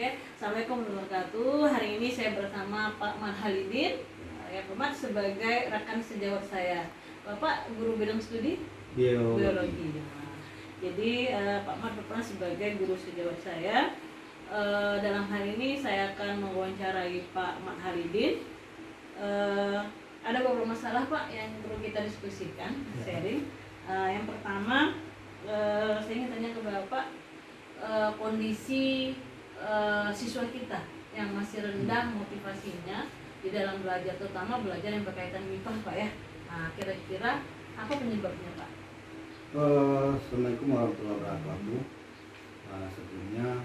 Oke, Assalamualaikum warahmatullahi wabarakatuh. Hari ini saya bersama Pak Mat Halidin, ya Pak Mat sebagai rekan sejawat saya. Bapak guru bidang studi biologi. Nah, jadi Pak Mat berperan sebagai guru sejawat saya. Dalam hal ini saya akan mewawancarai Pak Mat Halidin. Ada beberapa masalah Pak yang perlu kita diskusikan, sharing. Yang pertama, saya ingin tanya ke Bapak kondisi siswa kita yang masih rendah motivasinya di dalam belajar, terutama belajar yang berkaitan MIPA Pak ya. Nah, kira-kira apa penyebabnya Pak? Assalamualaikum warahmatullahi wabarakatuh. Sebelumnya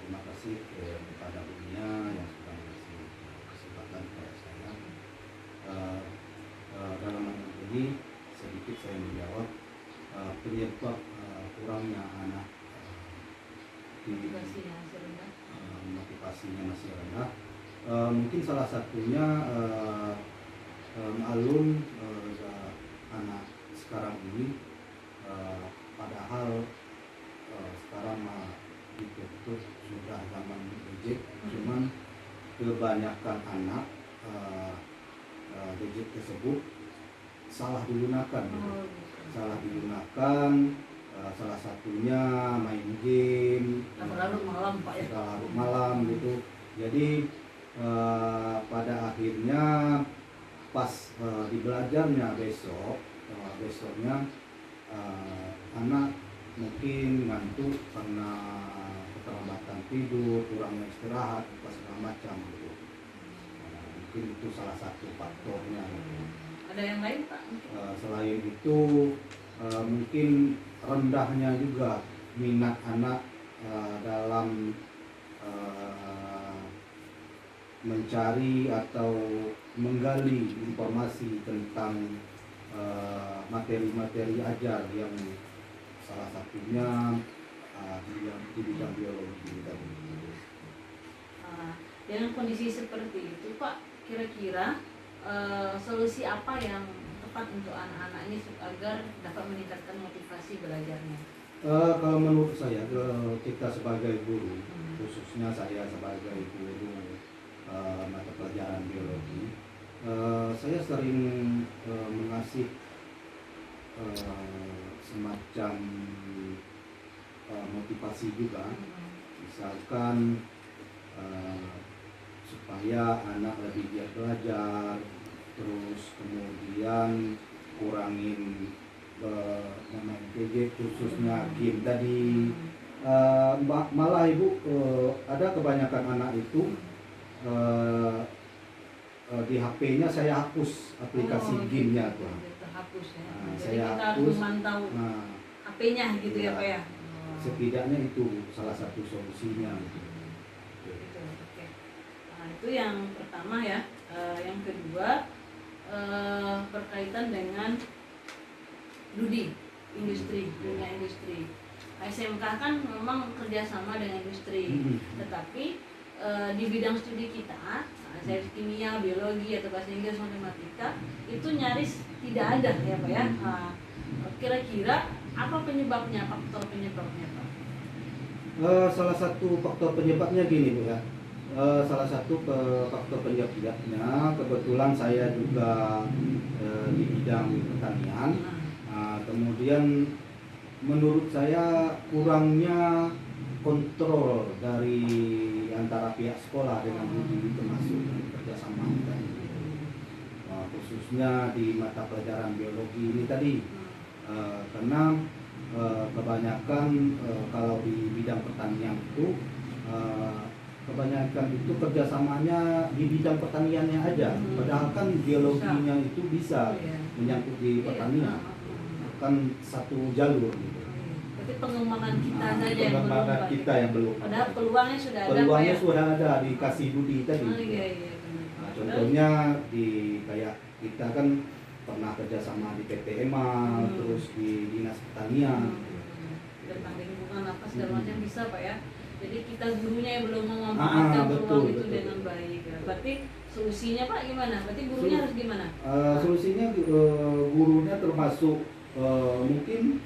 terima kasih kepada Unia yang sudah memberi kesempatan kepada saya. Dalam hal ini sedikit saya menjawab penyebab kurangnya anak motivasinya masih rendah. Mungkin salah satunya maklum anak sekarang ini, padahal sekarang ditutup sudah zaman gadget, cuman kebanyakan anak gadget tersebut salah digunakan. Salah digunakan. Salah satunya main game larut malam Pak ya. Larut malam gitu. Jadi pada akhirnya pas di belajarnya besoknya anak mungkin ngantuk karena keterlambatan tidur, kurangnya istirahat, segala macam gitu. Mungkin itu salah satu faktornya. Ada yang lain Pak? Selain itu mungkin rendahnya juga minat anak dalam mencari atau menggali informasi tentang materi-materi ajar yang salah satunya di bidang biologi tadi. Dengan kondisi seperti itu Pak, kira-kira solusi apa yang tepat untuk anak-anak ini agar dapat meningkatkan motivasi belajarnya? Kalau menurut saya, kita sebagai guru, khususnya saya sebagai guru mata pelajaran biologi, saya sering mengasih semacam motivasi juga, misalkan supaya anak lebih giat belajar, terus kemudian kurangin main gadget, khususnya game tadi. Malah Ibu, ada kebanyakan anak itu di HP-nya saya hapus aplikasi gamenya tuh. Terhapus ya. Jadi saya kita hapus, harus memantau HP-nya gitu ya Pak ya. Setidaknya itu salah satu solusinya. Oke. Nah, itu yang pertama ya. Yang kedua berkaitan dengan dunia industri. SMK kan memang kerjasama dengan industri, tetapi di bidang studi kita, saya kimia, biologi atau bahasa Inggris, matematika itu nyaris tidak ada ya Pak ya. Kira-kira apa penyebabnya, faktor penyebabnya Pak? Salah satu faktor penyebabnya gini Bu ya. Salah satu faktor penyebabnya, kebetulan saya juga di bidang pertanian. Kemudian menurut saya kurangnya kontrol dari antara pihak sekolah dengan guru, termasuk kerjasama tadi. Khususnya di mata pelajaran biologi ini tadi, karena kebanyakan kalau di bidang pertanian itu kebanyakan itu kerjasamanya di bidang pertaniannya aja, padahal kan biologinya itu bisa menyangkut di pertanian, kan satu jalur gitu. Berarti pengembangan kita yang belum. Padahal peluangnya sudah ada. Peluangnya sudah ada, dikasih budi tadi. Iya. Contohnya di kayak kita kan pernah kerjasama di PT EMA, terus di Dinas Pertanian. Tentang lingkungan apa segala macam bisa Pak ya. Jadi kita gurunya yang belum memanfaatkan peluang itu dengan baik. Berarti solusinya Pak gimana? Berarti gurunya harus gimana? Solusinya gurunya termasuk mungkin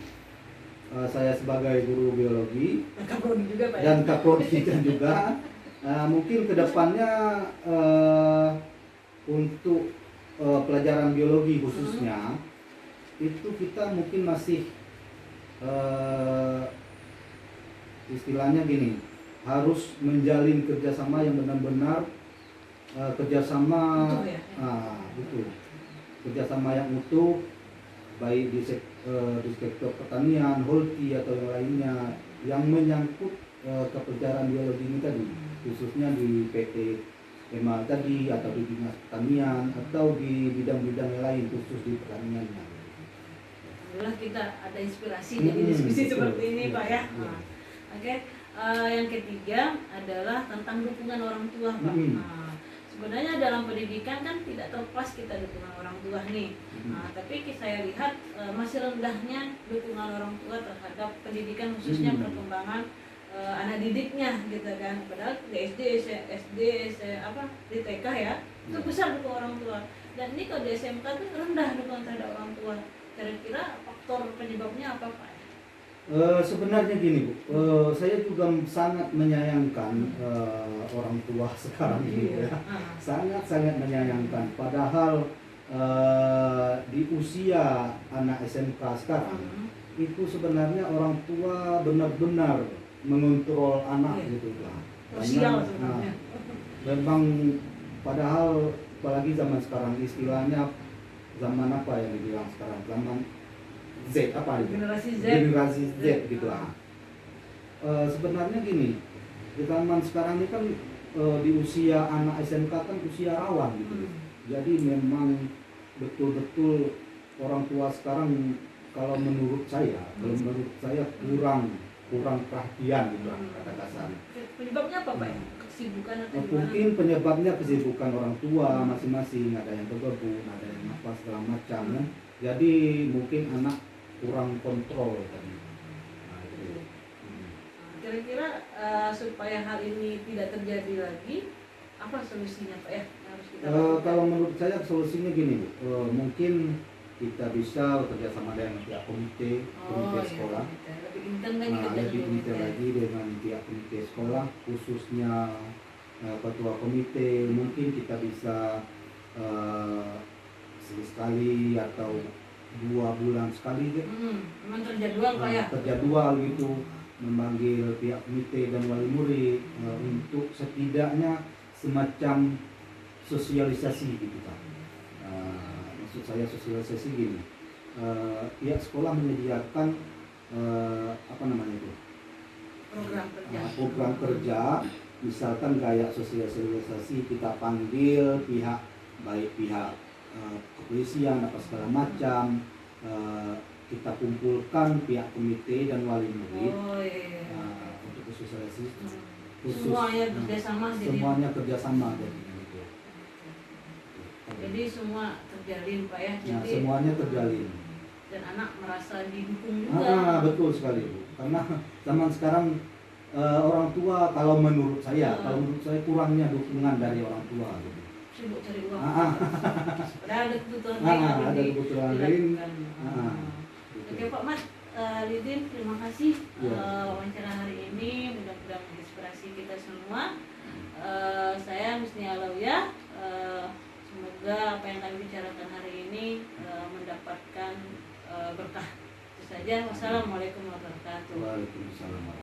saya sebagai guru biologi Kaprodi juga Pak ya? dan kaprodi kita juga, mungkin kedepannya untuk pelajaran biologi khususnya itu kita mungkin masih istilahnya gini, harus menjalin kerjasama yang benar-benar kerjasama Utuh ya? Betul, kerjasama yang utuh, baik di sektor pertanian, holti atau yang lainnya yang menyangkut kepelajaran biologi ini tadi, khususnya di PT EMA tadi atau di dinas pertanian atau di bidang-bidang yang lain khusus di pertaniannya. Alhamdulillah kita ada inspirasi jadi diskusi betul, seperti ini iya, Pak ya. iya. Oke, yang ketiga adalah tentang dukungan orang tua Pak. Sebenarnya dalam pendidikan kan tidak terlepas kita dukungan orang tua nih. Tapi saya lihat masih rendahnya dukungan orang tua terhadap pendidikan khususnya perkembangan anak didiknya gitu kan. Padahal di SD, di TK ya itu besar dukungan orang tua. Dan ini kalau di SMK itu rendah dukungan terhadap orang tua. Kira-kira faktor penyebabnya apa Pak? Sebenarnya gini Bu, saya juga sangat menyayangkan orang tua sekarang ini ya, sangat menyayangkan. Padahal di usia anak SMK sekarang itu sebenarnya orang tua benar-benar mengontrol anak gitu lah. Memang padahal apalagi zaman sekarang istilahnya zaman apa yang dibilang sekarang, zaman Z apa itu? Generasi Z gitu lah. Sebenarnya gini, di zaman sekarang ini kan di usia anak SMK kan usia rawan gitu. Jadi memang betul-betul orang tua sekarang kalau menurut saya kurang perhatian gitu kata kasar. Penyebabnya apa Pak? Kesibukan atau gimana? Mungkin penyebabnya kesibukan orang tua masing-masing, ada yang berkebun, ada yang apa segala macam ya. Jadi mungkin anak kurang kontrol tadi. Kira-kira supaya hal ini tidak terjadi lagi, apa solusinya Pak ya? Harus kita kalau menurut saya solusinya gini Bu, mungkin kita bisa bekerja sama dengan pihak komite sekolah. Lebih intens lagi dengan pihak komite sekolah, khususnya ketua komite. Mungkin kita bisa sekali atau 2 bulan sekali gitu. Memang terjadwal Pak ya? Terjadwal gitu, memanggil pihak komite dan wali murid untuk setidaknya semacam sosialisasi gitu Pak. Maksud saya sosialisasi gini, pihak sekolah menyediakan program kerja, misalkan kayak sosialisasi kita panggil baik pihak kepolisian apa segala macam, kita kumpulkan pihak komite dan wali murid untuk sosialisasi. Semuanya kerjasama jadi semua terjalin Pak ya. Jadi semuanya terjalin dan anak merasa didukung juga. Betul sekali Bu, karena zaman sekarang orang tua kalau menurut saya kurangnya dukungan dari orang tua gitu. Sibuk cari uang. Padahal ada kebutuhan lain. Oke Pak Mat, Lidin, terima kasih wawancara hari ini, mudah-mudahan menginspirasi kita semua. Saya Musni Alawiyah, semoga apa yang kami bicarakan hari ini mendapatkan berkah. Itu saja. Wassalamualaikum warahmatullahi wabarakatuh. Waalaikumsalam.